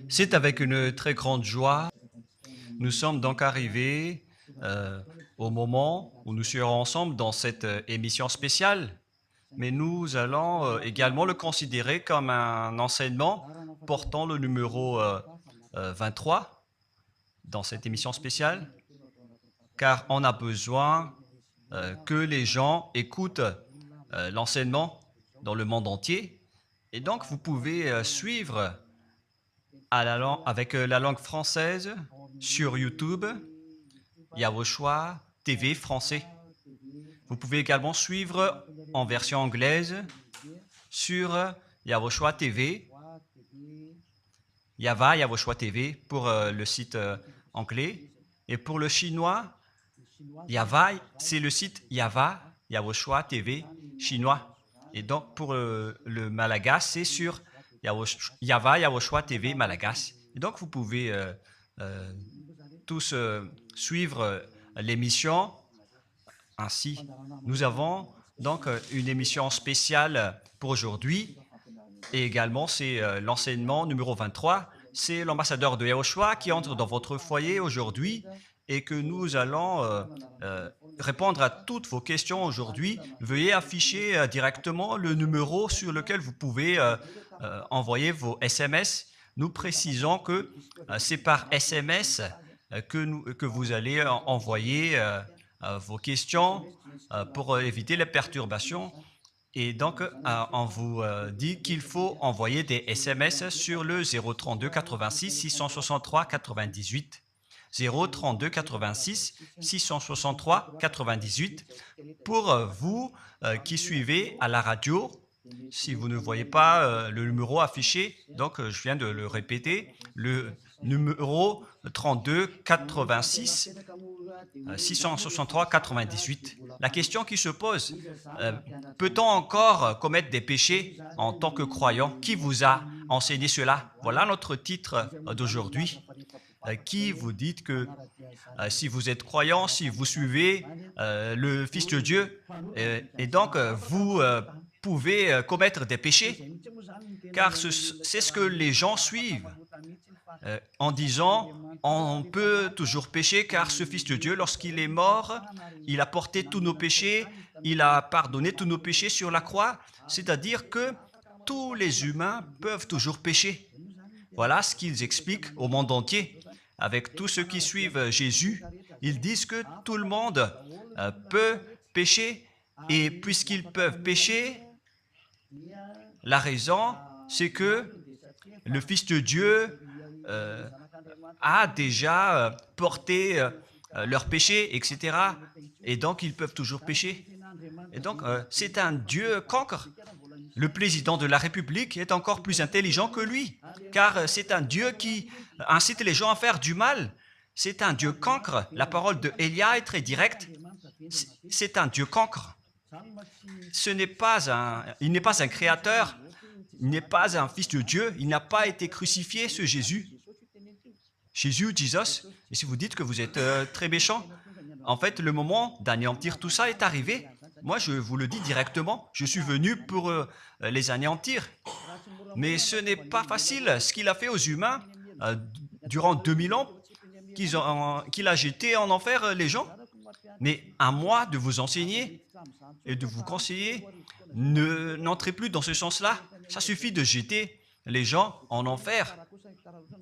C'est avec une très grande joie. Nous sommes donc arrivés au moment où nous serons ensemble dans cette émission spéciale, mais nous allons également le considérer comme un enseignement portant le numéro 23 dans cette émission spéciale, car on a besoin que les gens écoutent l'enseignement dans le monde entier. Et donc, vous pouvez suivre avec la langue française sur YouTube, Yawoshua TV français. Vous pouvez également suivre en version anglaise sur Yawoshua TV, Yawoshua TV pour le site anglais. Et pour le chinois, c'est le site Yawoshua TV chinois. Et donc pour le malagas, c'est sur Yawoshua TV malagas. Et donc vous pouvez tous suivre l'émission ainsi. Nous avons donc une émission spéciale pour aujourd'hui et également c'est l'enseignement numéro 23. C'est l'ambassadeur de Yawoshua qui entre dans votre foyer aujourd'hui et que nous allons répondre à toutes vos questions aujourd'hui. Veuillez afficher directement le numéro sur lequel vous pouvez envoyer vos SMS. Nous précisons que c'est par SMS que vous allez envoyer vos questions pour éviter les perturbations. Et donc, on vous dit qu'il faut envoyer des SMS sur le 032 86 663 98. 032 86 663 98 pour vous qui suivez à la radio. Si vous ne voyez pas le numéro affiché, donc je viens de le répéter, le numéro 32 86 663 98. La question qui se pose, peut-on encore commettre des péchés en tant que croyant? Qui vous a enseigné cela? Voilà notre titre d'aujourd'hui. Qui vous dites que si vous êtes croyant, si vous suivez le Fils de Dieu, et donc vous pouvez commettre des péchés, car c'est ce que les gens suivent en disant on peut toujours pécher car ce Fils de Dieu, lorsqu'il est mort, il a porté tous nos péchés, il a pardonné tous nos péchés sur la croix, c'est-à-dire que tous les humains peuvent toujours pécher. Voilà ce qu'ils expliquent au monde entier. Avec tous ceux qui suivent Jésus, ils disent que tout le monde peut pécher et puisqu'ils peuvent pécher, la raison, c'est que le Fils de Dieu a déjà porté leurs péchés, etc. Et donc, ils peuvent toujours pécher. Et donc, c'est un Dieu cancre. Le président de la République est encore plus intelligent que lui, car c'est un Dieu qui incite les gens à faire du mal. C'est un Dieu cancre. La parole de Élia est très directe. C'est un Dieu cancre. Il n'est pas un créateur, il n'est pas un fils de Dieu, il n'a pas été crucifié, ce Jésus. Jesus. Et si vous dites que vous êtes très méchant, en fait, le moment d'anéantir tout ça est arrivé. Moi, je vous le dis directement, je suis venu pour les anéantir. Mais ce n'est pas facile. Ce qu'il a fait aux humains durant 2000 ans, qu'il a jeté en enfer les gens. Mais à moi de vous enseigner et de vous conseiller, n'entrez plus dans ce sens-là. Ça suffit de jeter les gens en enfer.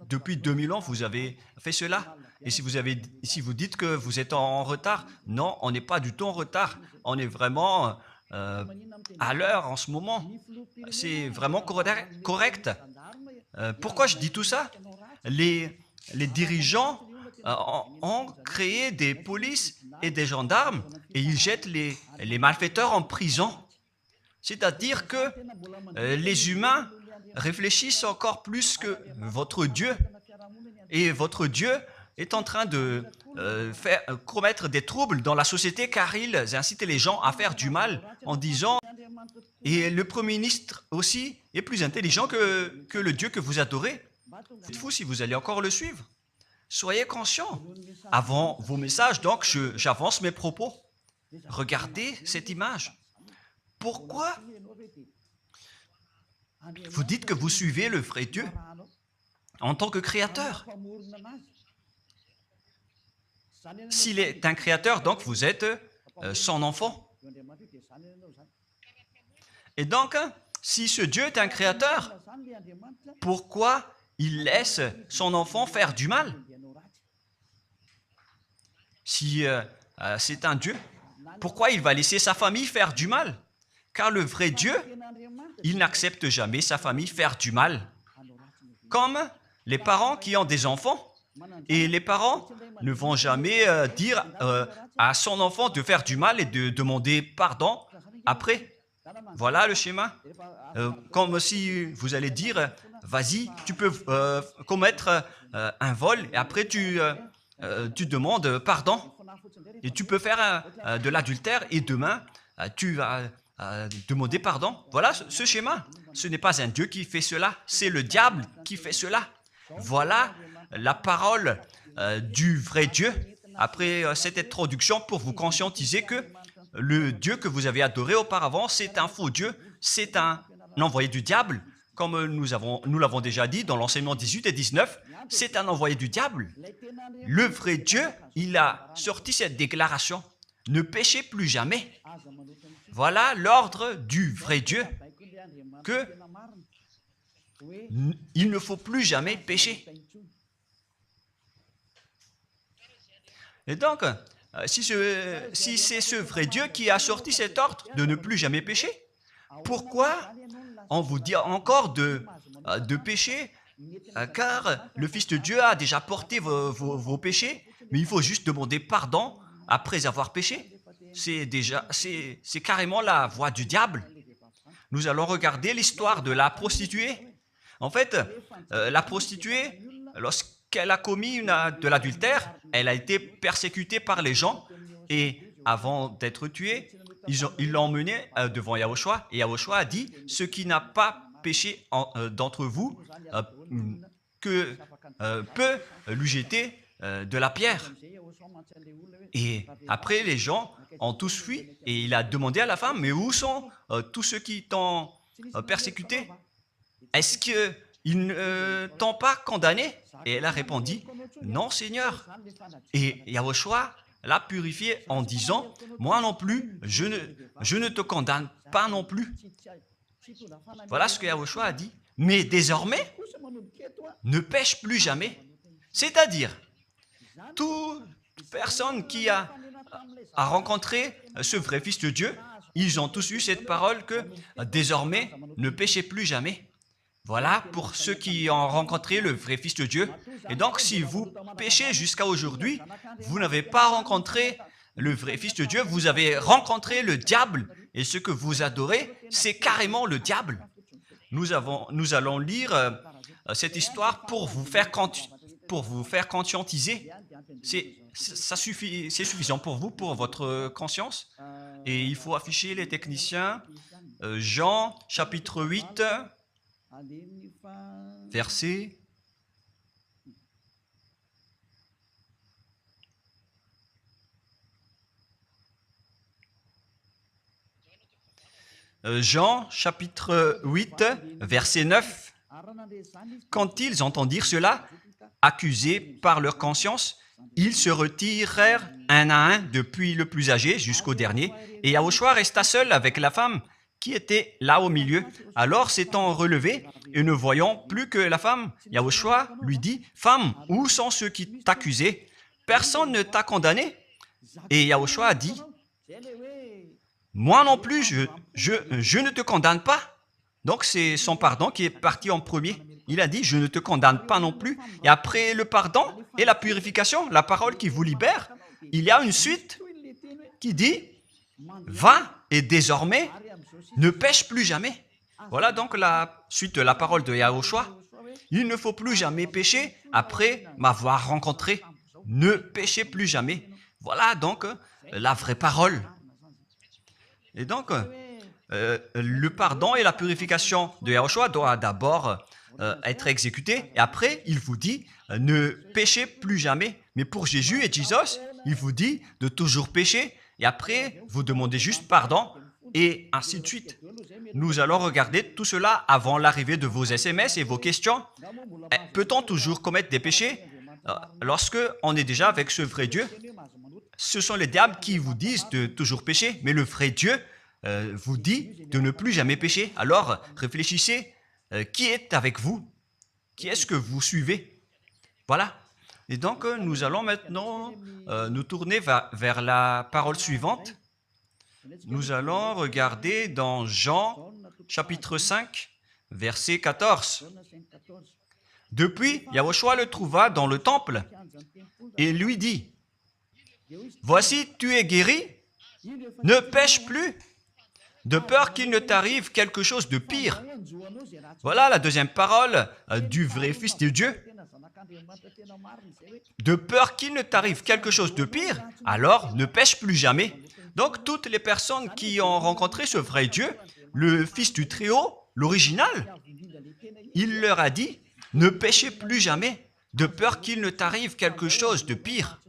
Depuis 2000 ans, vous avez fait cela. Et si vous dites que vous êtes en retard, non, on n'est pas du tout en retard. On est vraiment à l'heure en ce moment. C'est vraiment correct. Pourquoi je dis tout ça? Les dirigeants ont créé des polices et des gendarmes et ils jettent les malfaiteurs en prison. C'est-à-dire que les humains réfléchissent encore plus que votre Dieu. Et votre Dieu est en train de commettre des troubles dans la société car ils incitent les gens à faire du mal en disant « Et le Premier ministre aussi est plus intelligent que le Dieu que vous adorez. » Faites-vous si vous allez encore le suivre. Soyez conscients. Avant vos messages, donc, j'avance mes propos. Regardez cette image. Pourquoi vous dites que vous suivez le vrai Dieu? en tant que créateur. S'il est un créateur, donc vous êtes son enfant. Et donc, si ce Dieu est un créateur, pourquoi il laisse son enfant faire du mal? Si c'est un Dieu, pourquoi il va laisser sa famille faire du mal? Car le vrai Dieu, il n'accepte jamais sa famille faire du mal. Comme les parents qui ont des enfants. Et les parents ne vont jamais dire à son enfant de faire du mal et de demander pardon après. Voilà le schéma. Comme si vous allez dire, vas-y, tu peux commettre un vol et après tu demandes pardon. Et tu peux faire de l'adultère et demain, tu vas demander pardon. Voilà ce schéma. Ce n'est pas un Dieu qui fait cela, c'est le diable qui fait cela. Voilà la parole du vrai Dieu. Après cette introduction, pour vous conscientiser que le Dieu que vous avez adoré auparavant, c'est un faux Dieu, c'est un envoyé du diable. Comme nous l'avons déjà dit dans l'enseignement 18 et 19, c'est un envoyé du diable. Le vrai Dieu, il a sorti cette déclaration. Ne péchez plus jamais. Voilà l'ordre du vrai Dieu. Que il ne faut plus jamais pécher. Et donc, si c'est ce vrai Dieu qui a sorti cet ordre de ne plus jamais pécher, pourquoi on vous dit encore de pécher? Car le Fils de Dieu a déjà porté vos péchés, mais il faut juste demander pardon après avoir péché. C'est carrément la voie du diable. Nous allons regarder l'histoire de la prostituée. En fait, la prostituée, lorsqu'elle a commis de l'adultère, elle a été persécutée par les gens et avant d'être tuée, ils l'ont emmenée devant Yahushua et Yahushua a dit « Ce qui n'a pas péché d'entre vous peut lui jeter de la pierre. » Et après, les gens ont tous fui et il a demandé à la femme « Mais où sont tous ceux qui t'ont persécuté? Est-ce qu'ils ne t'ont pas condamné ?» Et elle a répondu « Non, Seigneur. » Et Yahushua l'a purifié en disant « Moi non plus, je ne te condamne pas non plus. » Voilà ce que Yahushua a dit. Mais désormais, ne pêche plus jamais. C'est-à-dire, toute personne qui a rencontré ce vrai Fils de Dieu, ils ont tous eu cette parole que désormais, ne péchez plus jamais. Voilà pour ceux qui ont rencontré le vrai Fils de Dieu. Et donc, si vous péchez jusqu'à aujourd'hui, vous n'avez pas rencontré le vrai Fils de Dieu, vous avez rencontré le diable. Et ce que vous adorez, c'est carrément le diable. Nous allons lire cette histoire pour vous faire conscientiser. C'est suffisant pour vous, pour votre conscience. Et il faut afficher les techniciens. Jean, chapitre 8, verset... Jean, chapitre 8, verset 9. Quand ils entendirent cela, accusés par leur conscience, ils se retirèrent un à un, depuis le plus âgé jusqu'au dernier, et Yahushua resta seul avec la femme qui était là au milieu. Alors, s'étant relevé et ne voyant plus que la femme, Yahushua lui dit, « Femme, où sont ceux qui t'accusaient? Personne ne t'a condamné ?» Et Yahushua a dit, « Moi non plus, je ne te condamne pas. » Donc, c'est son pardon qui est parti en premier. Il a dit, je ne te condamne pas non plus. Et après le pardon et la purification, la parole qui vous libère, il y a une suite qui dit, va et désormais, ne pêche plus jamais. Voilà donc la suite de la parole de Yahushua. Il ne faut plus jamais pécher après m'avoir rencontré. Ne péchez plus jamais. Voilà donc la vraie parole. Et donc, le pardon et la purification de Yahushua doivent d'abord être exécutés. Et après, il vous dit, ne péchez plus jamais. Mais pour Jésus et Jesus, il vous dit de toujours pécher. Et après, vous demandez juste pardon et ainsi de suite. nous allons regarder tout cela avant l'arrivée de vos SMS et vos questions. Peut-on toujours commettre des péchés lorsque on est déjà avec ce vrai Dieu? Ce sont les diables qui vous disent de toujours pécher, mais le vrai Dieu vous dit de ne plus jamais pécher. Alors, réfléchissez, qui est avec vous? Qui est-ce que vous suivez? Voilà. Et donc, nous allons maintenant nous tourner vers la parole suivante. Nous allons regarder dans Jean, chapitre 5, verset 14. Depuis, Yahushua le trouva dans le temple et lui dit, « Voici, tu es guéri, ne pêche plus, de peur qu'il ne t'arrive quelque chose de pire. » Voilà la deuxième parole du vrai Fils de Dieu. De peur qu'il ne t'arrive quelque chose de pire, alors ne pêche plus jamais. Donc, toutes les personnes qui ont rencontré ce vrai Dieu, le Fils du Très-Haut, l'original, il leur a dit, ne péchez plus jamais, de peur qu'il ne t'arrive quelque chose de pire.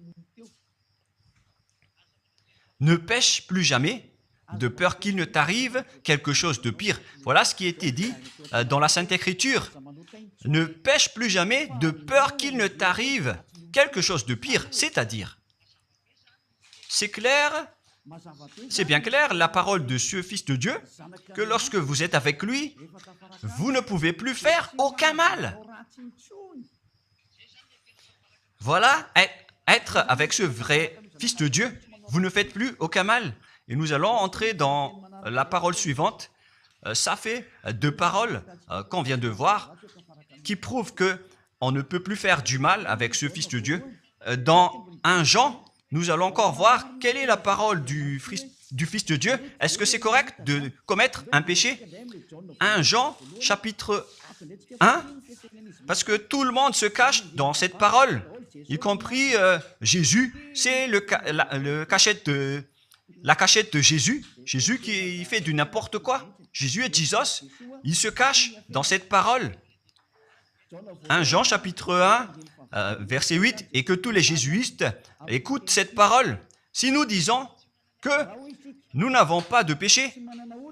Ne pêche plus jamais, de peur qu'il ne t'arrive quelque chose de pire. Voilà ce qui a été dit dans la Sainte Écriture. Ne pêche plus jamais, de peur qu'il ne t'arrive quelque chose de pire. C'est-à-dire, c'est clair, c'est bien clair, la parole de ce Fils de Dieu, que lorsque vous êtes avec lui, vous ne pouvez plus faire aucun mal. Voilà, être avec ce vrai Fils de Dieu, vous ne faites plus aucun mal. Et nous allons entrer dans la parole suivante. Ça fait deux paroles qu'on vient de voir qui prouvent qu'on ne peut plus faire du mal avec ce Fils de Dieu. Dans 1 Jean, nous allons encore voir quelle est la parole du Fils de Dieu. Est-ce que c'est correct de commettre un péché? 1 Jean, chapitre 1, parce que tout le monde se cache dans cette parole, y compris Jésus. C'est la cachette de Jésus. Jésus qui fait du n'importe quoi. Jésus est Jesus. Il se cache dans cette parole. 1 Jean, chapitre 1, verset 8, et que tous les jésuites écoutent cette parole. Si nous disons que nous n'avons pas de péché,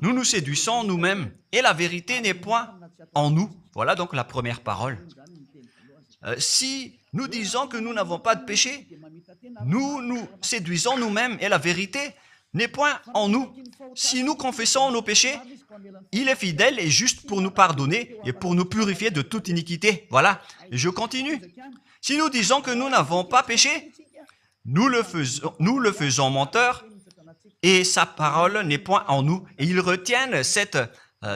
nous nous séduisons nous-mêmes, et la vérité n'est point en nous. Voilà donc la première parole. Si nous disons que nous n'avons pas de péché, nous nous séduisons nous-mêmes, et la vérité n'est point en nous. Si nous confessons nos péchés, il est fidèle et juste pour nous pardonner et pour nous purifier de toute iniquité. Voilà, et je continue. Si nous disons que nous n'avons pas péché, nous le faisons menteur et sa parole n'est point en nous. Et ils retiennent cette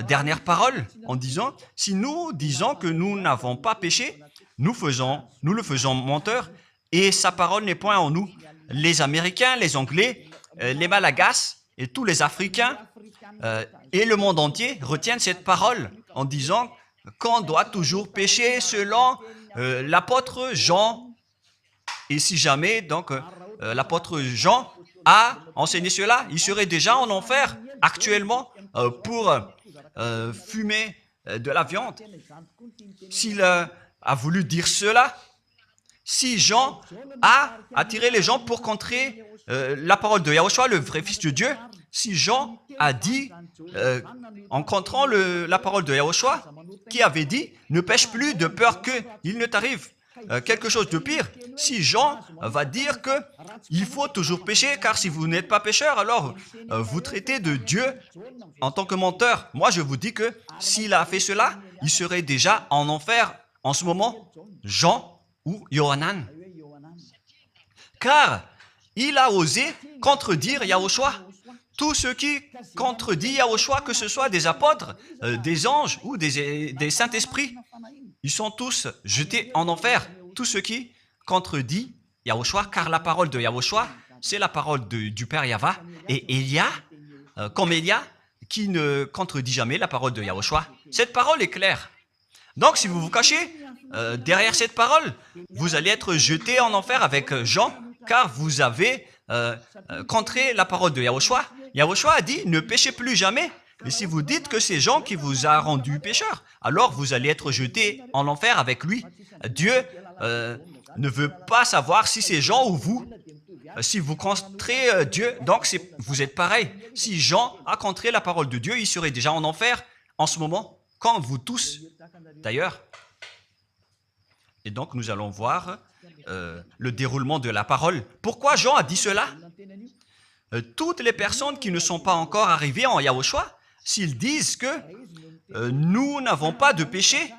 dernière parole en disant, si nous disons que nous n'avons pas péché, nous le faisons menteur et sa parole n'est point en nous. Les Américains, les Anglais, les Malagasy et tous les Africains et le monde entier retiennent cette parole en disant qu'on doit toujours pécher selon l'apôtre Jean. Et si jamais donc l'apôtre Jean a enseigné cela, il serait déjà en enfer actuellement pour fumer de la viande. S'il a voulu dire cela, si Jean a attiré les gens pour contrer la parole de Yahushua, le vrai Fils de Dieu, si Jean a dit, en contrant la parole de Yahushua, qui avait dit, ne pêche plus de peur qu'il ne t'arrive quelque chose de pire. Si Jean va dire qu'il faut toujours pécher, car si vous n'êtes pas pécheur, alors vous traitez de Dieu en tant que menteur. Moi, je vous dis que s'il a fait cela, il serait déjà en enfer en ce moment, Jean ou Yohanan. Car il a osé contredire Yahushua. Tout ce qui contredit Yahushua, que ce soit des apôtres, des anges ou des saints-esprits, ils sont tous jetés en enfer. Tout ce qui contredit Yahushua, car la parole de Yahushua, c'est la parole du Père Yahva. Et Élia, comme Élia, qui ne contredit jamais la parole de Yahushua. Cette parole est claire. Donc, si vous vous cachez derrière cette parole, vous allez être jeté en enfer avec Jean, car vous avez contré la parole de Yahushua. Yahushua a dit, ne péchez plus jamais. Et si vous dites que c'est Jean qui vous a rendu pécheur, alors vous allez être jeté en enfer avec lui. Dieu ne veut pas savoir si c'est Jean ou vous. si vous contrez Dieu, donc vous êtes pareil. Si Jean a contré la parole de Dieu, il serait déjà en enfer en ce moment, comme vous tous d'ailleurs. Et donc nous allons voir le déroulement de la parole. Pourquoi Jean a dit cela? Toutes les personnes qui ne sont pas encore arrivées en Yahushua, s'ils disent que nous n'avons pas de péché,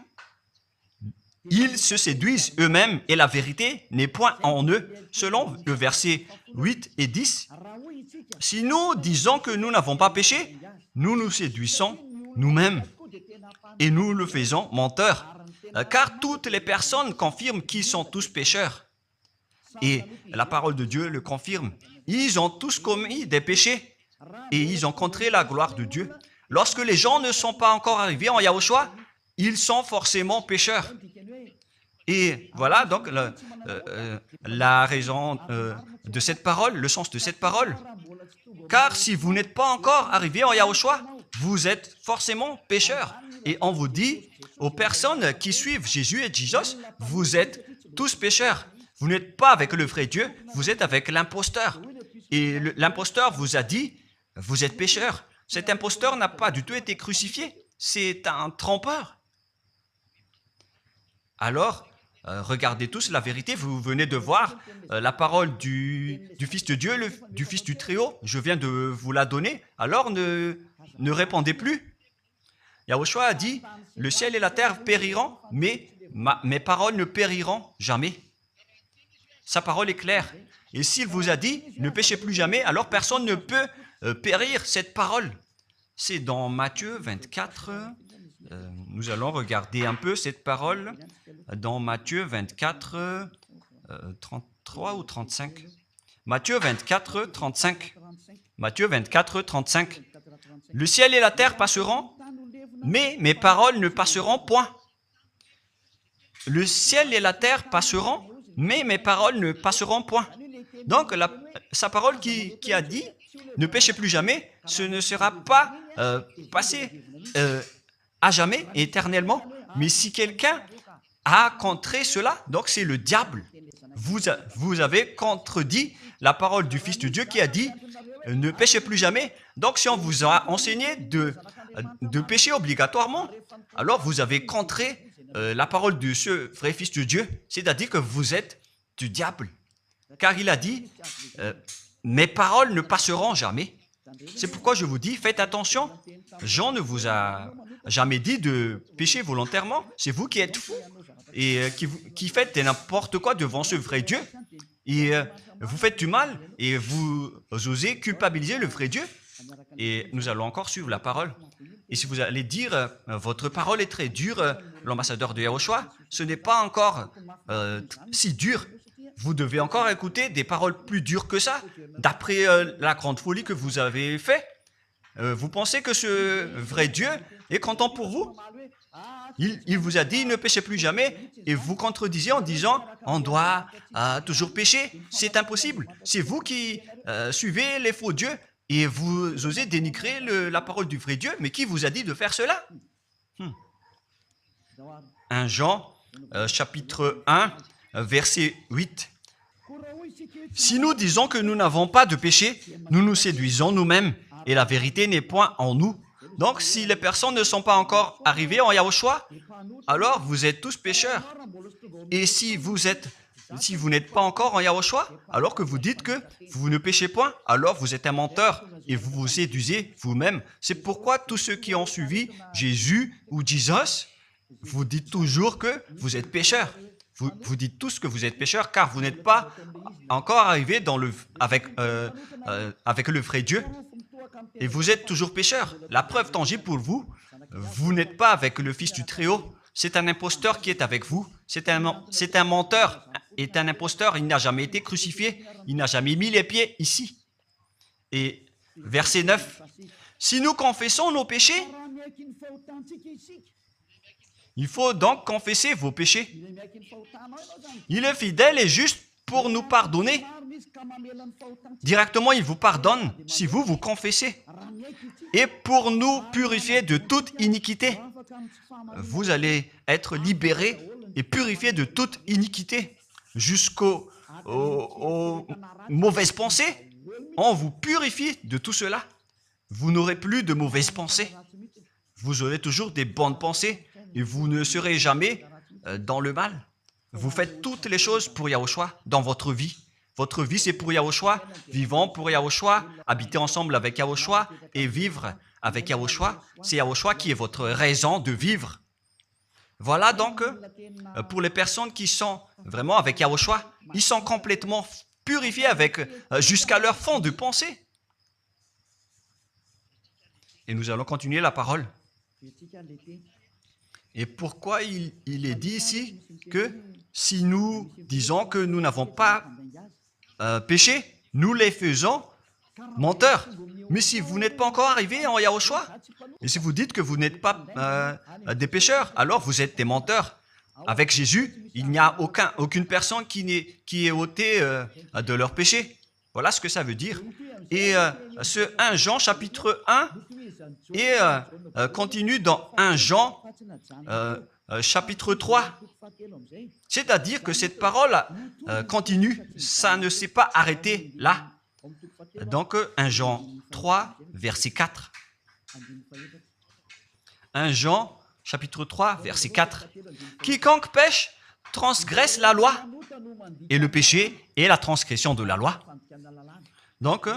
ils se séduisent eux-mêmes et la vérité n'est point en eux. Selon le verset 8 et 10, si nous disons que nous n'avons pas péché, nous nous séduisons nous-mêmes et nous le faisons menteur. Car toutes les personnes confirment qu'ils sont tous pécheurs. Et la parole de Dieu le confirme. Ils ont tous commis des péchés et ils ont contré la gloire de Dieu. Lorsque les gens ne sont pas encore arrivés en Yahushua, ils sont forcément pécheurs. Et voilà donc la raison de cette parole, le sens de cette parole. Car si vous n'êtes pas encore arrivé en Yahushua, vous êtes forcément pécheurs. Et on vous dit aux personnes qui suivent Jésus et Jesus, vous êtes tous pécheurs. Vous n'êtes pas avec le vrai Dieu, vous êtes avec l'imposteur. Et l'imposteur vous a dit, vous êtes pécheurs. Cet imposteur n'a pas du tout été crucifié. C'est un trompeur. Alors, regardez tous la vérité. Vous venez de voir la parole du Fils de Dieu, du Fils du Très-Haut. Je viens de vous la donner. Alors, ne répondez plus. Yahushua a dit, le ciel et la terre périront, mais mes paroles ne périront jamais. Sa parole est claire. Et s'il vous a dit, ne péchez plus jamais, alors personne ne peut périr cette parole. C'est dans Matthieu 24. Nous allons regarder un peu cette parole dans Matthieu 24, 33 ou 35. Matthieu 24, 35. Matthieu 24, 35. Le ciel et la terre passeront, mais mes paroles ne passeront point. Le ciel et la terre passeront, mais mes paroles ne passeront point. Donc, sa parole qui a dit, ne péchez plus jamais, ce ne sera pas passé à jamais, éternellement. Mais si quelqu'un a contré cela, donc c'est le diable. Vous avez contredit la parole du Fils de Dieu qui a dit, ne péchez plus jamais. Donc, si on vous a enseigné de pécher obligatoirement, alors vous avez contré la parole de ce vrai Fils de Dieu, c'est-à-dire que vous êtes du diable. Car il a dit, mes paroles ne passeront jamais. C'est pourquoi je vous dis, faites attention. Jean ne vous a jamais dit de pécher volontairement. C'est vous qui êtes fous et qui faites n'importe quoi devant ce vrai Dieu. Et vous faites du mal et vous osez culpabiliser le vrai Dieu. Et nous allons encore suivre la parole. Et si vous allez dire, votre parole est très dure, l'ambassadeur de Yahushua, ce n'est pas encore si dur. Vous devez encore écouter des paroles plus dures que ça, d'après la grande folie que vous avez fait. Vous pensez que ce vrai Dieu est content pour vous? Il vous a dit, ne péchez plus jamais, et vous contredisez en disant, on doit toujours pécher. C'est impossible. C'est vous qui suivez les faux dieux, et vous osez dénigrer la parole du vrai Dieu. Mais qui vous a dit de faire cela? 1 Jean, chapitre 1, verset 8. Si nous disons que nous n'avons pas de péché, nous nous séduisons nous-mêmes et la vérité n'est point en nous. Donc, si les personnes ne sont pas encore arrivées en Yahushua, alors vous êtes tous pécheurs. Et si vous n'êtes pas encore en Yahushua, alors que vous dites que vous ne péchez point, alors vous êtes un menteur et vous vous séduisez vous-même. C'est pourquoi tous ceux qui ont suivi Jésus ou Jesus, vous dites toujours que vous êtes pécheurs. Vous dites tous que vous êtes pécheurs car vous n'êtes pas encore arrivés avec le vrai Dieu. Et vous êtes toujours pécheurs. La preuve tangible pour vous, vous n'êtes pas avec le Fils du Très-Haut. C'est un imposteur qui est avec vous. C'est un menteur. Et un imposteur, il n'a jamais été crucifié. Il n'a jamais mis les pieds ici. Et verset 9. Si nous confessons nos péchés, il faut donc confesser vos péchés. Il est fidèle et juste pour nous pardonner. Directement, il vous pardonne si vous confessez. Et pour nous purifier de toute iniquité. Vous allez être libérés et purifiés de toute iniquité jusqu'au aux mauvaises pensées, on vous purifie de tout cela. Vous n'aurez plus de mauvaises pensées. Vous aurez toujours des bonnes pensées et vous ne serez jamais dans le mal. Vous faites toutes les choses pour Yahushua dans votre vie. Votre vie, c'est pour Yahushua. Vivons pour Yahushua, habiter ensemble avec Yahushua et vivre avec Yahushua. C'est Yahushua qui est votre raison de vivre. Voilà donc, pour les personnes qui sont vraiment avec Yahushua, ils sont complètement purifiés avec jusqu'à leur fond de pensée. Et nous allons continuer la parole. Et pourquoi il est dit ici que si nous disons que nous n'avons pas péché, nous les faisons menteurs. Mais si vous n'êtes pas encore arrivé en Yahushua, et si vous dites que vous n'êtes pas des pécheurs, alors vous êtes des menteurs. Avec Jésus, il n'y a aucune personne qui est ôtée de leur péché. Voilà ce que ça veut dire. Et ce 1 Jean chapitre 1 et continue dans 1 Jean chapitre 3. C'est-à-dire que cette parole continue, ça ne s'est pas arrêté là. Donc 1 Jean 3, verset 4. 1 Jean chapitre 3, verset 4. Quiconque pêche transgresse la loi, et le péché est la transgression de la loi. Donc,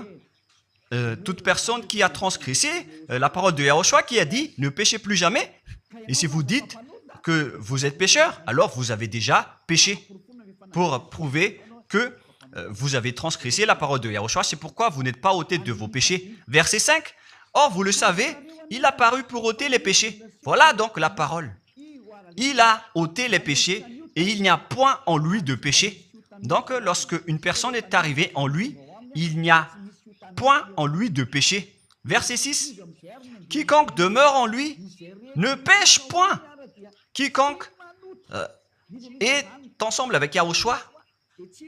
toute personne qui a transgressé la parole de Yahushua qui a dit « Ne péchez plus jamais ». Et si vous dites que vous êtes pécheur, alors vous avez déjà péché pour prouver que vous avez transgressé la parole de Yahushua. C'est pourquoi vous n'êtes pas ôté de vos péchés. Verset 5. Or, vous le savez, il a paru pour ôter les péchés. Voilà donc la parole. Il a ôté les péchés et il n'y a point en lui de péché. Donc, lorsque une personne est arrivée en lui, il n'y a point en lui de péché. Verset 6. Quiconque demeure en lui ne pêche point. Quiconque est ensemble avec Yahushua,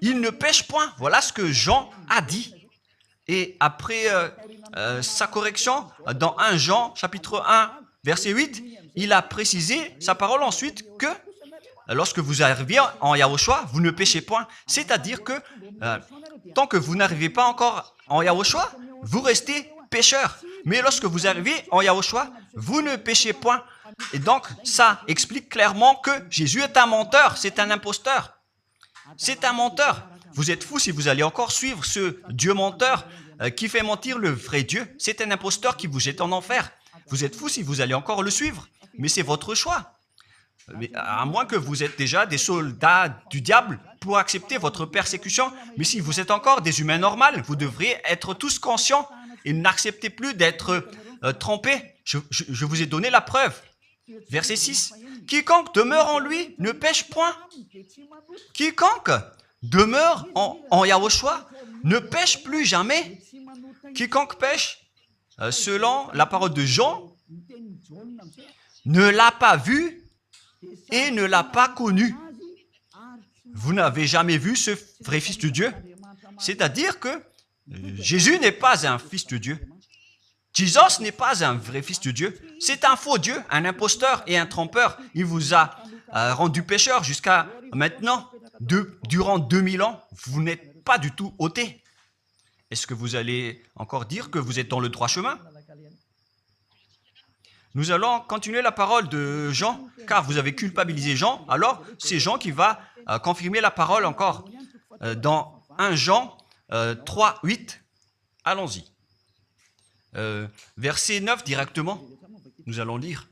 il ne pêche point. Voilà ce que Jean a dit. Et après sa correction, dans 1 Jean, chapitre 1, verset 8, il a précisé sa parole ensuite que lorsque vous arrivez en Yahushua, vous ne péchez point. C'est-à-dire que tant que vous n'arrivez pas encore en Yahushua, vous restez pécheur. Mais lorsque vous arrivez en Yahushua, vous ne péchez point. Et donc, ça explique clairement que Jésus est un menteur, c'est un imposteur. C'est un menteur. Vous êtes fous si vous allez encore suivre ce Dieu menteur qui fait mentir le vrai Dieu. C'est un imposteur qui vous jette en enfer. Vous êtes fous si vous allez encore le suivre. Mais c'est votre choix. Mais à moins que vous êtes déjà des soldats du diable pour accepter votre persécution. Mais si vous êtes encore des humains normaux, vous devriez être tous conscients et n'acceptez plus d'être trompés. Je vous ai donné la preuve. Verset 6. Quiconque demeure en lui ne pêche point. Quiconque demeure en Yahushua ne pêche plus jamais. Quiconque pêche, selon la parole de Jean, ne l'a pas vu et ne l'a pas connu. Vous n'avez jamais vu ce vrai Fils de Dieu. C'est-à-dire que Jésus n'est pas un Fils de Dieu. Jésus n'est pas un vrai Fils de Dieu. C'est un faux Dieu, un imposteur et un trompeur. Il vous a rendu pécheur jusqu'à maintenant. Durant 2000 ans, vous n'êtes pas du tout ôté. Est-ce que vous allez encore dire que vous êtes dans le droit chemin? Nous allons continuer la parole de Jean, car vous avez culpabilisé Jean. Alors, c'est Jean qui va confirmer la parole encore. Dans 1 Jean 3, 8, allons-y. Verset 9 directement, nous allons lire.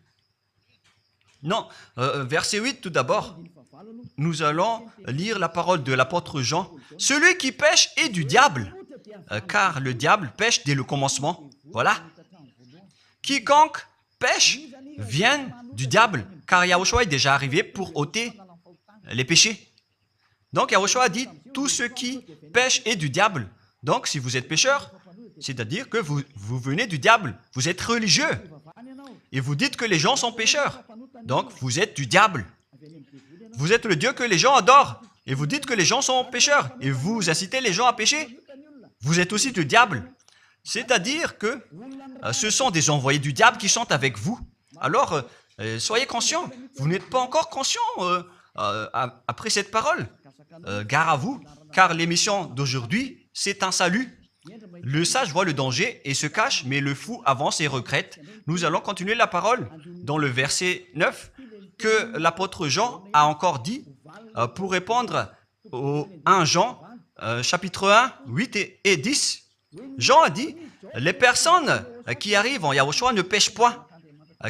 Non, verset 8 tout d'abord. Nous allons lire la parole de l'apôtre Jean. Celui qui pêche est du diable, car le diable pêche dès le commencement. Voilà. Quiconque pêche vient du diable, car Yahushua est déjà arrivé pour ôter les péchés. Donc Yahushua a dit, tout ce qui pêche est du diable. Donc si vous êtes pécheur, c'est-à-dire que vous venez du diable, vous êtes religieux. Et vous dites que les gens sont pécheurs. Donc vous êtes du diable. Vous êtes le Dieu que les gens adorent. Et vous dites que les gens sont pécheurs. Et vous incitez les gens à pécher. Vous êtes aussi du diable. C'est-à-dire que ce sont des envoyés du diable qui sont avec vous. Alors, soyez conscients. Vous n'êtes pas encore conscient après cette parole. Gare à vous, car l'émission d'aujourd'hui, c'est un salut. Le sage voit le danger et se cache, mais le fou avance et regrette. Nous allons continuer la parole dans le verset 9 que l'apôtre Jean a encore dit pour répondre au 1 Jean, chapitre 1, 8 et 10. Jean a dit, les personnes qui arrivent en Yahushua ne pêchent point,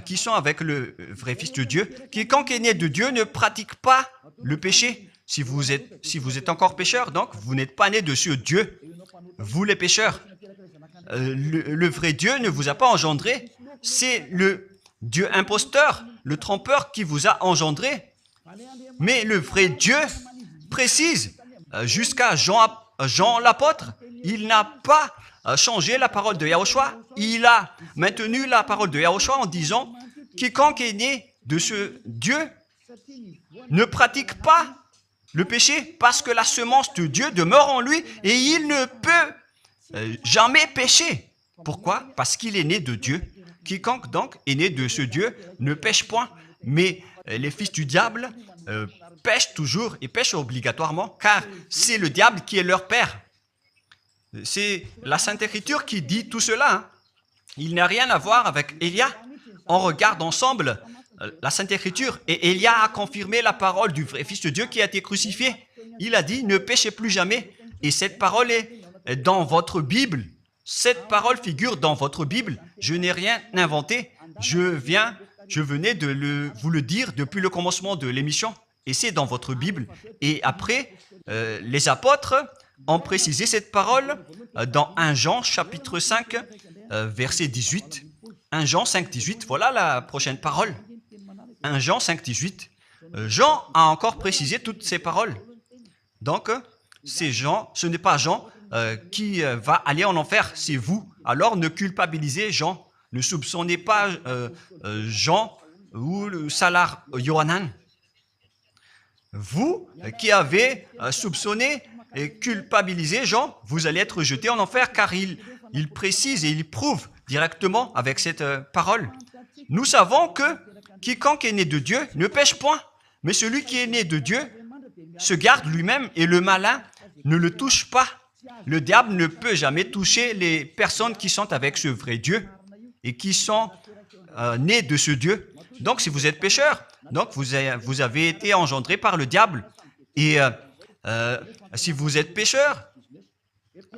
qui sont avec le vrai Fils de Dieu. Quiconque est né de Dieu ne pratique pas le péché. Si vous êtes encore pécheur, donc vous n'êtes pas né de ce Dieu. Vous les pécheurs, le vrai Dieu ne vous a pas engendré. C'est le Dieu imposteur, le trompeur qui vous a engendré. Mais le vrai Dieu précise, jusqu'à Jean l'apôtre, il n'a pas changé la parole de Yahushua. Il a maintenu la parole de Yahushua en disant, quiconque est né de ce Dieu ne pratique pas le péché parce que la semence de Dieu demeure en lui et il ne peut jamais pécher. Pourquoi? Parce qu'il est né de Dieu. Quiconque donc est né de ce Dieu ne pêche point. Mais les fils du diable pêchent toujours et pêchent obligatoirement car c'est le diable qui est leur père. C'est la Sainte Écriture qui dit tout cela. Hein. Il n'a rien à voir avec Élia. On regarde ensemble la Sainte Écriture et Élia a confirmé la parole du vrai Fils de Dieu qui a été crucifié. Il a dit, ne péchez plus jamais. Et cette parole est dans votre Bible. Cette parole figure dans votre Bible. Je n'ai rien inventé. Je venais de vous le dire depuis le commencement de l'émission. Et c'est dans votre Bible. Et après, les apôtres ont précisé cette parole dans 1 Jean chapitre 5, verset 18. 1 Jean 5, 18. Voilà la prochaine parole. 1 Jean 5, 18. Jean a encore précisé toutes ces paroles. Donc, c'est Jean, ce n'est pas Jean qui va aller en enfer, c'est vous. Alors, ne culpabilisez Jean. Ne soupçonnez pas Jean ou le Salar Yohanan. Vous qui avez soupçonné et culpabilisé Jean, vous allez être jeté en enfer car il précise et il prouve directement avec cette parole. Nous savons que quiconque est né de Dieu ne pêche point, mais celui qui est né de Dieu se garde lui-même et le malin ne le touche pas. Le diable ne peut jamais toucher les personnes qui sont avec ce vrai Dieu et qui sont nées de ce Dieu. Donc, si vous êtes pécheur, donc vous avez été engendré par le diable. Et si vous êtes pécheur,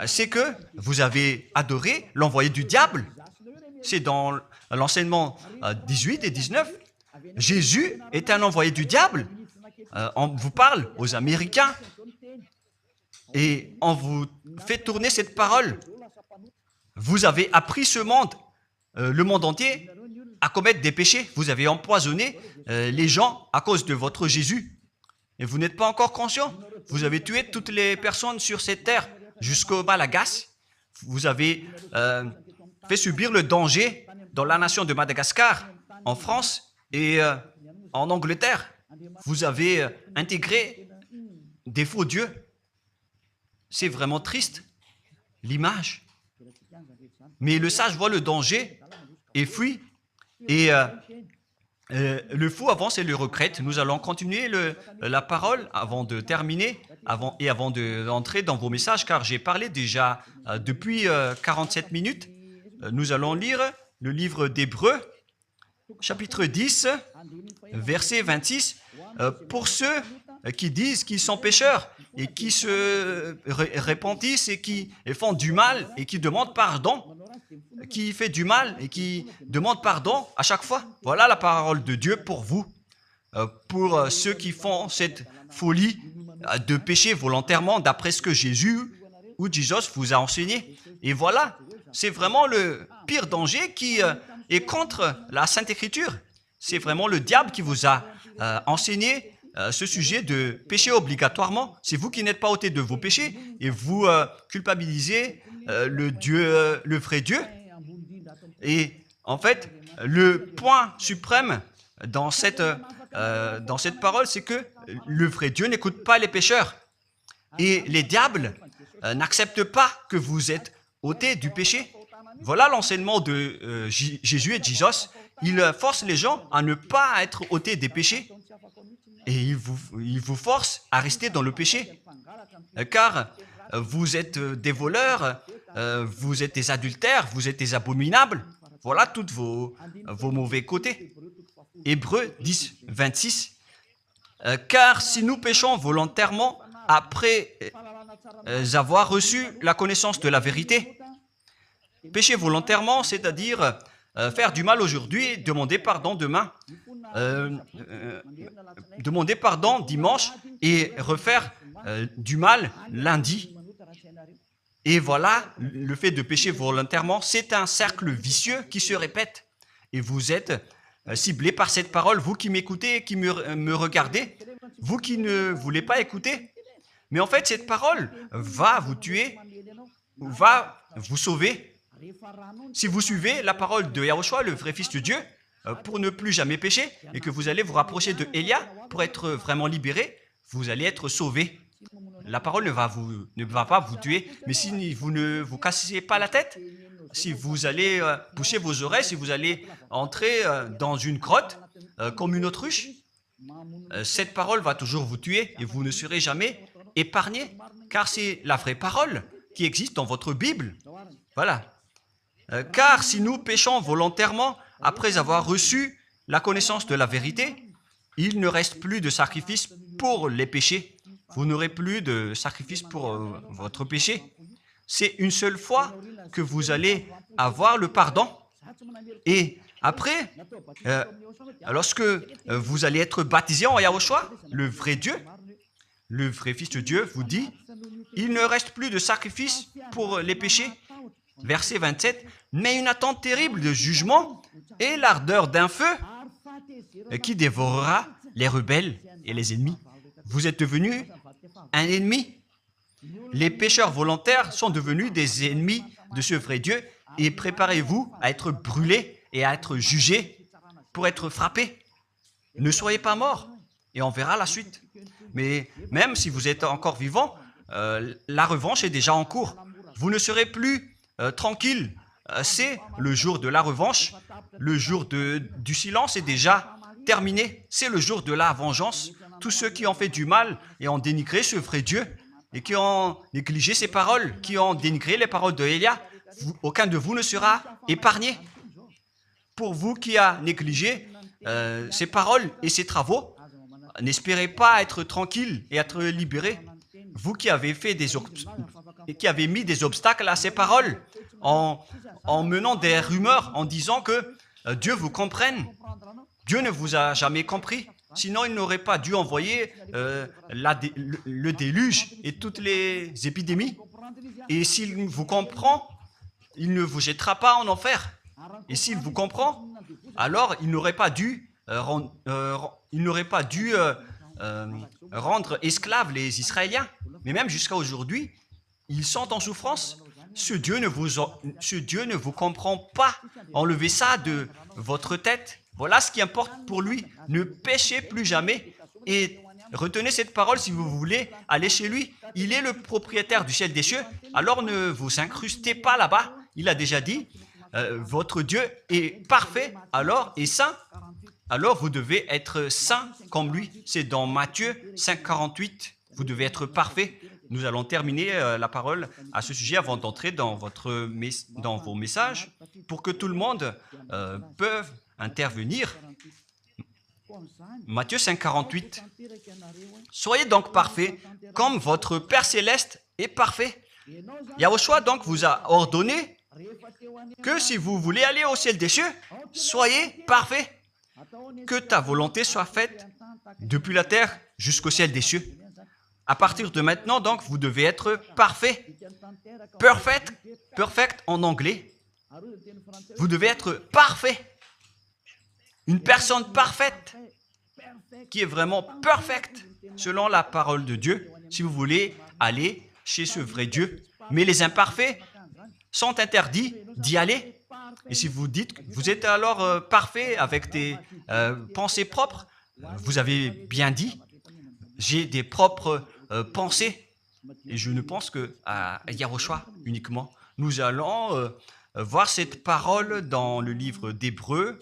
c'est que vous avez adoré l'envoyé du diable. C'est dans l'enseignement 18 et 19. Jésus est un envoyé du diable. On vous parle aux Américains et on vous fait tourner cette parole. Vous avez appris ce monde, le monde entier, à commettre des péchés. Vous avez empoisonné les gens à cause de votre Jésus. Et vous n'êtes pas encore conscient. Vous avez tué toutes les personnes sur cette terre jusqu'au Malagasy. Vous avez fait subir le danger dans la nation de Madagascar, en France et en Angleterre. Vous avez intégré des faux dieux. C'est vraiment triste, l'image. Mais le sage voit le danger et fuit. Et le fou avance et le regrette. Nous allons continuer la parole avant de terminer avant d'entrer dans vos messages, car j'ai parlé déjà depuis 47 minutes. Nous allons lire le livre d'Hébreux, chapitre 10, verset 26. Pour ceux qui disent qu'ils sont pécheurs et qui se repentissent et qui font du mal et qui demandent pardon, qui fait du mal et qui demande pardon à chaque fois. Voilà la parole de Dieu pour vous, pour ceux qui font cette folie de pécher volontairement d'après ce que Jésus ou Jesus vous a enseigné. Et voilà, c'est vraiment le pire danger qui est contre la Sainte Écriture. C'est vraiment le diable qui vous a enseigné ce sujet de péché obligatoirement. C'est vous qui n'êtes pas ôté de vos péchés et vous culpabilisez le vrai Dieu. Et en fait, le point suprême dans cette parole, c'est que le vrai Dieu n'écoute pas les pécheurs. Et les diables n'acceptent pas que vous êtes ôtés du péché. Voilà l'enseignement de Jésus et Jesus. Il force les gens à ne pas être ôtés des péchés. et il vous force à rester dans le péché. Car vous êtes des voleurs, vous êtes des adultères, vous êtes des abominables. Voilà tous vos mauvais côtés. Hébreux 10, 26. Car si nous péchons volontairement après avoir reçu la connaissance de la vérité, pécher volontairement, c'est-à-dire faire du mal aujourd'hui, demander pardon demain, demander pardon dimanche et refaire du mal lundi. Et voilà, le fait de pécher volontairement, c'est un cercle vicieux qui se répète. Et vous êtes ciblé par cette parole, vous qui m'écoutez, qui me regardez, vous qui ne voulez pas écouter. Mais en fait, cette parole va vous tuer, va vous sauver. Si vous suivez la parole de Yahushua, le vrai Fils de Dieu, pour ne plus jamais pécher, et que vous allez vous rapprocher de Élia pour être vraiment libéré, vous allez être sauvé. La parole ne va pas vous tuer, mais si vous ne vous cassez pas la tête, si vous allez boucher vos oreilles, si vous allez entrer dans une grotte comme une autruche, cette parole va toujours vous tuer et vous ne serez jamais épargné, car c'est la vraie parole qui existe dans votre Bible. Voilà. Car si nous péchons volontairement après avoir reçu la connaissance de la vérité, il ne reste plus de sacrifice pour les péchés. Vous n'aurez plus de sacrifice pour votre péché. C'est une seule fois que vous allez avoir le pardon. Et après, lorsque vous allez être baptisé en Yahushua, le vrai Dieu, le vrai Fils de Dieu vous dit, il ne reste plus de sacrifice pour les péchés. Verset 27, mais une attente terrible de jugement et l'ardeur d'un feu qui dévorera les rebelles et les ennemis. Vous êtes devenu un ennemi. Les pécheurs volontaires sont devenus des ennemis de ce vrai Dieu et préparez-vous à être brûlés et à être jugés pour être frappés. Ne soyez pas morts et on verra la suite. Mais même si vous êtes encore vivant, la revanche est déjà en cours. Vous ne serez plus tranquille. C'est le jour de la revanche. Le jour du silence est déjà terminé. C'est le jour de la vengeance. Tous ceux qui ont fait du mal et ont dénigré ce vrai Dieu et qui ont négligé ses paroles, qui ont dénigré les paroles de Élia, aucun de vous ne sera épargné. Pour vous qui avez négligé ses paroles et ses travaux, n'espérez pas être tranquille et être libéré. Vous qui avez mis des obstacles à ces paroles en menant des rumeurs, en disant que Dieu vous comprenne. Dieu ne vous a jamais compris. Sinon, il n'aurait pas dû envoyer le déluge et toutes les épidémies. Et s'il vous comprend, il ne vous jettera pas en enfer. Et s'il vous comprend, alors il n'aurait pas dû rendre esclaves les Israéliens. Mais même jusqu'à aujourd'hui, ils sont en souffrance. Ce Dieu ne vous comprend pas. Enlevez ça de votre tête. Voilà ce qui importe pour lui. Ne péchez plus jamais. Et retenez cette parole si vous voulez aller chez lui. Il est le propriétaire du ciel des cieux. Alors ne vous incrustez pas là-bas. Il a déjà dit, votre Dieu est parfait alors et saint. Alors vous devez être saint comme lui. C'est dans Matthieu 5, 48. Vous devez être parfait. Nous allons terminer la parole à ce sujet avant d'entrer dans vos messages pour que tout le monde peut intervenir. Matthieu 5, 48. Soyez donc parfaits comme votre Père Céleste est parfait. Yahushua donc vous a ordonné que si vous voulez aller au ciel des cieux, soyez parfaits. Que ta volonté soit faite depuis la terre jusqu'au ciel des cieux. À partir de maintenant, donc, vous devez être parfait. Perfect en anglais. Vous devez être parfait. Une personne parfaite qui est vraiment perfecte selon la parole de Dieu si vous voulez aller chez ce vrai Dieu. Mais les imparfaits sont interdits d'y aller. Et si vous dites que vous êtes alors parfait avec des pensées propres, vous avez bien dit, j'ai des propres pensées et je ne pense qu'à Yahushua uniquement. Nous allons voir cette parole dans le livre d'Hébreux.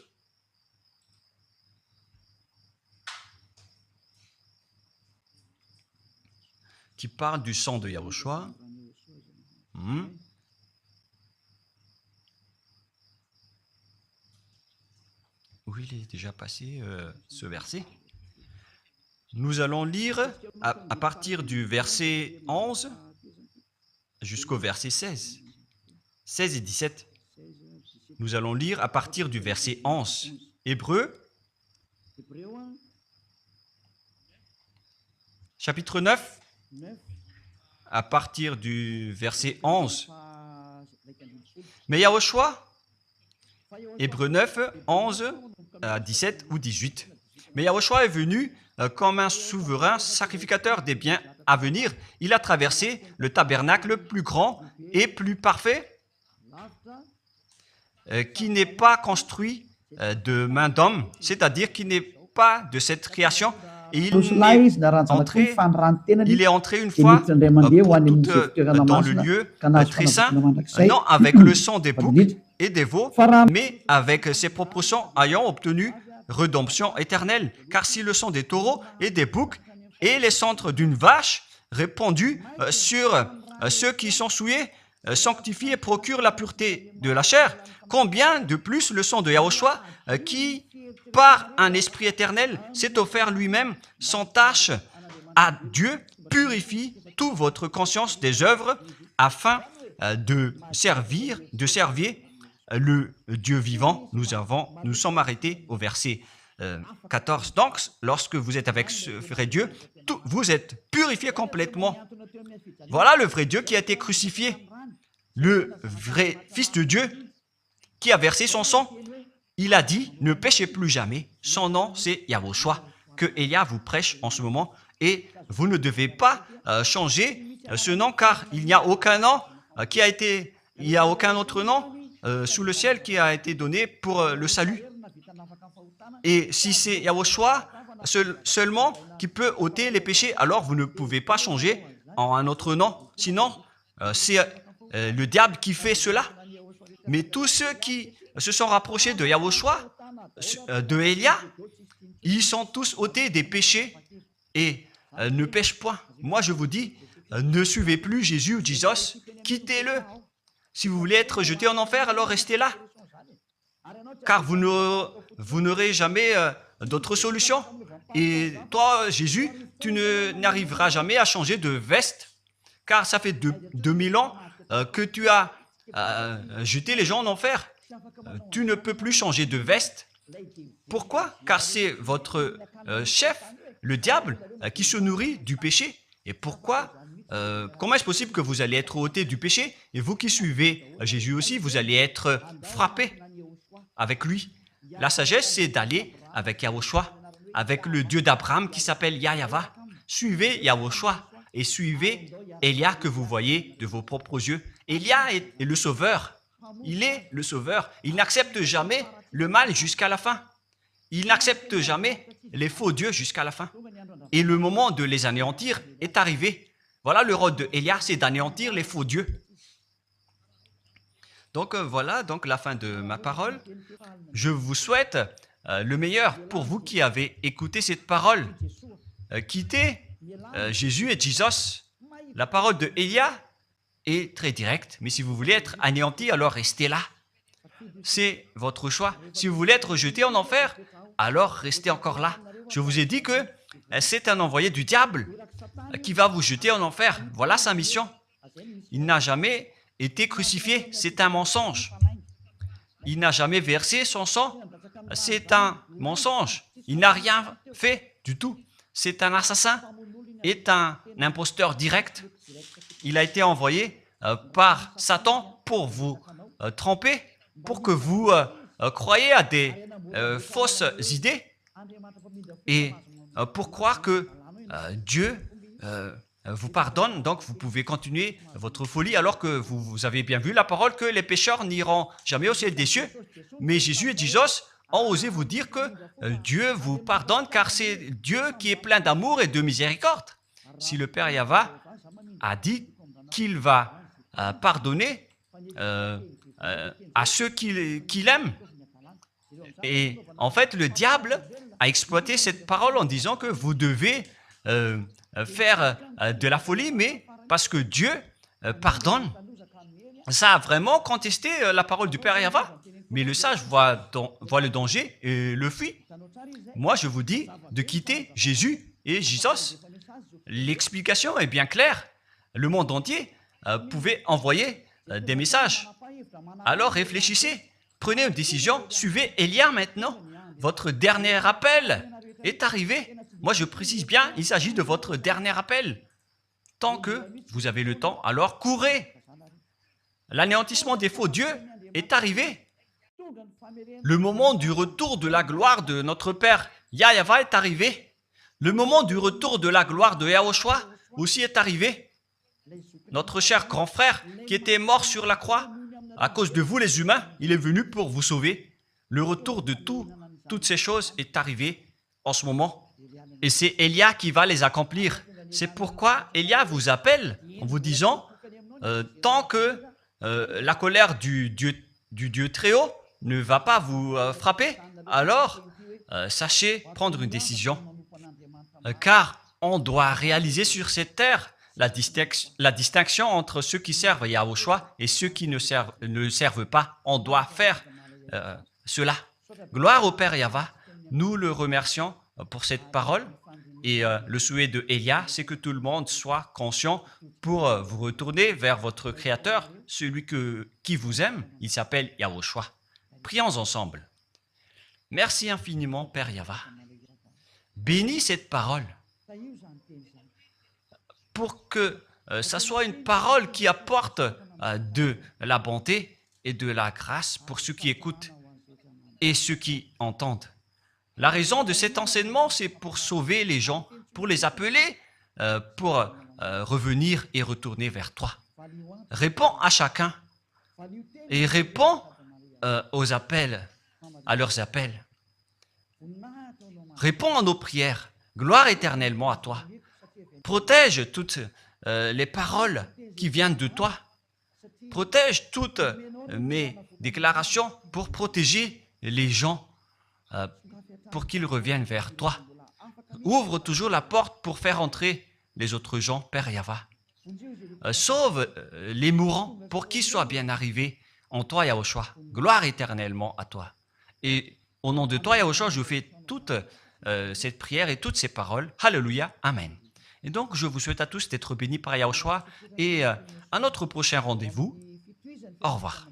qui parle du sang de Yahushua. Où il est déjà passé ce verset? Nous allons lire à partir du verset 11 jusqu'au verset 16. 16 et 17. Nous allons lire à partir du verset 11. Hébreux, chapitre 9, à partir du verset 11. Mais Yahushua, Hébreux 9, 11, 17 ou 18. Mais Yahushua est venu comme un souverain sacrificateur des biens à venir. Il a traversé le tabernacle plus grand et plus parfait, qui n'est pas construit de main d'homme, c'est-à-dire qui n'est pas de cette création. Et il est entré une fois pour toutes dans le lieu très saint, non avec le sang des boucs et des veaux, mais avec ses propres sangs ayant obtenu rédemption éternelle. Car si le sang des taureaux et des boucs et les cendres d'une vache répandus sur ceux qui sont souillés sanctifient et procurent la pureté de la chair, combien de plus le sang de Yahushua qui, par un esprit éternel, s'est offert lui-même sans tâche à Dieu, purifie toute votre conscience des œuvres afin de servir le Dieu vivant. Nous sommes arrêtés au verset 14. Donc, lorsque vous êtes avec ce vrai Dieu, vous êtes purifié complètement. Voilà le vrai Dieu qui a été crucifié, le vrai Fils de Dieu qui a versé son sang. Il a dit, ne péchez plus jamais. Son nom, c'est Yahushua, que Elia vous prêche en ce moment. Et vous ne devez pas changer ce nom, car il n'y a aucun nom il n'y a aucun autre nom sous le ciel qui a été donné pour le salut. Et si c'est Yahushua seulement qui peut ôter les péchés, alors vous ne pouvez pas changer en un autre nom. Sinon, c'est le diable qui fait cela. Mais tous ceux qui se sont rapprochés de Yahushua, de Elia, ils sont tous ôtés des péchés et ne pêchent point. Moi, je vous dis, ne suivez plus Jésus ou Jesus, quittez-le. Si vous voulez être jeté en enfer, alors restez là. Car vous n'aurez jamais d'autre solution. Et toi, Jésus, tu n'arriveras jamais à changer de veste, car ça fait 2000 ans que tu as jeté les gens en enfer. Tu ne peux plus changer de veste. Pourquoi? Car c'est votre chef, le diable, qui se nourrit du péché. Et pourquoi? Comment est-ce possible que vous allez être ôté du péché? Et vous qui suivez Jésus aussi, vous allez être frappé avec lui. La sagesse, c'est d'aller avec Yahushua, avec le Dieu d'Abraham qui s'appelle Yahva. Suivez Yahushua et suivez Elia que vous voyez de vos propres yeux. Elia est le sauveur. Il est le sauveur. Il n'accepte jamais le mal jusqu'à la fin. Il n'accepte jamais les faux dieux jusqu'à la fin. Et le moment de les anéantir est arrivé. Voilà le rôle de Elia, c'est d'anéantir les faux dieux. Donc voilà donc la fin de ma parole. Je vous souhaite le meilleur pour vous qui avez écouté cette parole. Quittez Jésus et Jesus. La parole de Elia est très directe, mais si vous voulez être anéanti, alors restez là. C'est votre choix. Si vous voulez être jeté en enfer, alors restez encore là. Je vous ai dit que c'est un envoyé du diable qui va vous jeter en enfer. Voilà sa mission. Il n'a jamais été crucifié. C'est un mensonge. Il n'a jamais versé son sang. C'est un mensonge. Il n'a rien fait du tout. C'est un assassin. Est un imposteur direct. Il a été envoyé par Satan pour vous tromper, pour que vous croyiez à des fausses idées et pour croire que Dieu vous pardonne, donc vous pouvez continuer votre folie alors que vous avez bien vu la parole que les pécheurs n'iront jamais au ciel des cieux. Mais Jésus et Jesus ont osé vous dire que Dieu vous pardonne car c'est Dieu qui est plein d'amour et de miséricorde. Si le Père Yahva a dit qu'il va pardonner à ceux qu'il aime. Et en fait, le diable a exploité cette parole en disant que vous devez faire de la folie, mais parce que Dieu pardonne. Ça a vraiment contesté la parole du Père Yahva. Mais le sage voit le danger et le fuit. Moi, je vous dis de quitter Jésus et Jésus. L'explication est bien claire. Le monde entier pouvait envoyer des messages. Alors réfléchissez, prenez une décision, suivez Élia maintenant. Votre dernier appel est arrivé. Moi, je précise bien, il s'agit de votre dernier appel. Tant que vous avez le temps, alors courez. L'anéantissement des faux dieux est arrivé. Le moment du retour de la gloire de notre Père Yahva est arrivé. Le moment du retour de la gloire de Yahushua aussi est arrivé. Notre cher grand frère qui était mort sur la croix, à cause de vous les humains, il est venu pour vous sauver. Le retour de toutes ces choses est arrivé en ce moment. Et c'est Élia qui va les accomplir. C'est pourquoi Élia vous appelle en vous disant, tant que la colère du Dieu très haut ne va pas vous frapper, alors sachez prendre une décision. Car on doit réaliser sur cette terre la distinction entre ceux qui servent Yahushua et ceux qui ne servent pas. On doit faire cela. Gloire au Père Yahva. Nous le remercions pour cette parole. Et le souhait de Élia, c'est que tout le monde soit conscient pour vous retourner vers votre Créateur, celui qui vous aime. Il s'appelle Yahushua. Prions ensemble. Merci infiniment, Père Yahva. Bénis cette parole pour que ça soit une parole qui apporte de la bonté et de la grâce pour ceux qui écoutent et ceux qui entendent. La raison de cet enseignement, c'est pour sauver les gens, pour les appeler, pour revenir et retourner vers toi. Réponds à chacun et réponds aux appels, à leurs appels. Réponds à nos prières. Gloire éternellement à toi. Protège toutes les paroles qui viennent de toi. Protège toutes mes déclarations pour protéger les gens, pour qu'ils reviennent vers toi. Ouvre toujours la porte pour faire entrer les autres gens, Père Yahva. Sauve les mourants pour qu'ils soient bien arrivés en toi, Yahushua. Gloire éternellement à toi. Et au nom de toi, Yahushua, je fais toute cette prière et toutes ces paroles. Alléluia. Amen. Et donc, je vous souhaite à tous d'être bénis par Yahushua et à notre prochain rendez-vous. Au revoir.